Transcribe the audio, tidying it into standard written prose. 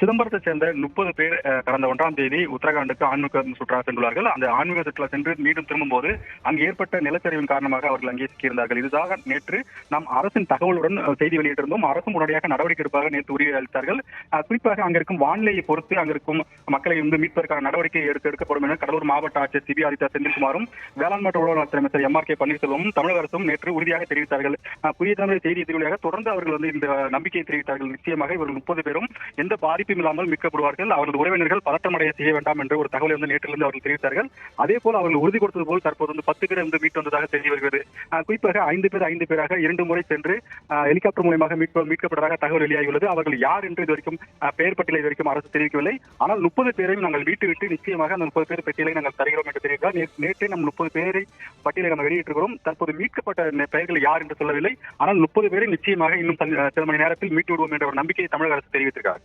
சிதம்பரத்தைச் சேர்ந்த 30 பேர் கடந்த 1ஆம் தேதி உத்தரகாண்டுக்கு ஆன்மீக சுற்றுலா சென்றுள்ளார்கள். அந்த ஆன்மீக சுற்றுலா சென்று மீண்டும் திரும்பும்போது அங்கு ஏற்பட்ட நிலச்சரிவின் காரணமாக அவர்கள் அங்கே சிக்கியிருந்தார்கள். இதுதாக நேற்று நாம் அரசின் தகவலுடன் செய்தி வெளியிட்டிருந்தோம். அரசும் உடனடியாக நடவடிக்கை எடுப்பதாக நேற்று உறுதியளித்தார்கள். குறிப்பாக அங்கிருக்கும் வானிலையை பொறுத்து அங்கிருக்கும் மக்களை மீட்பதற்கான நடவடிக்கை எடுக்கப்படும் என கடலூர் மாவட்ட ஆட்சியர் சிபி ஆதித்யா செந்தில்குமாரும் வேளாண் மற்றும் உழவர் அமைச்சர் MRK பன்னீர்செல்வமும் தமிழக அரசும் நேற்று உறுதியாக தெரிவித்தார்கள். புதிய தலைமுறை செய்தி எதிரொலியாக தொடர்ந்து அவர்கள் இந்த நம்பிக்கையை தெரிவித்தார்கள். நிச்சயமாக இவர்கள் 30 பேரும் எந்த பாதிப்பும் இல்லாமல் மீட்கப்படுவார்கள். அவர்கள் உறவினர்கள் பதற்றமடைய செய்ய வேண்டாம் என்ற ஒரு தகவலை நேற்றிலிருந்து அவர்கள் தெரிவித்தார்கள். அதே போல் அவர்கள் உறுதி கொடுத்தது போல் தற்போது 10 பேர் மீட்டு வந்ததாக தெரிய வருகிறது. குறிப்பாக 5 பேராக 2 முறை சென்று ஹெலிகாப்டர் மூலமாக மீட்கப்பட்டதாக தகவல் வெளியாகியுள்ளது. அவர்கள் யார் என்று இதுவரைக்கும் பெயர் பட்டியலை இதுவரைக்கும் அரசு தெரிவிக்கவில்லை. ஆனால் 30 பேரையும் நாங்கள் மீட்டுவிட்டு நிச்சயமாக அந்த 30 பேர் பட்டியலை நாங்கள் தருகிறோம் என்று தெரிவித்தார். நேற்றே நம் 30 பேரை பட்டியலை நம்ம வெளியிட்டிருக்கிறோம். தற்போது மீட்கப்பட்ட பெயர்கள் யார் என்று சொல்லவில்லை. ஆனால் 30 பேரை நிச்சயமாக இன்னும் சில மணி நேரத்தில் மீட்டு விடுவோம் என்ற ஒரு நம்பிக்கையை தமிழக அரசு தெரிவித்திருக்கிறார்.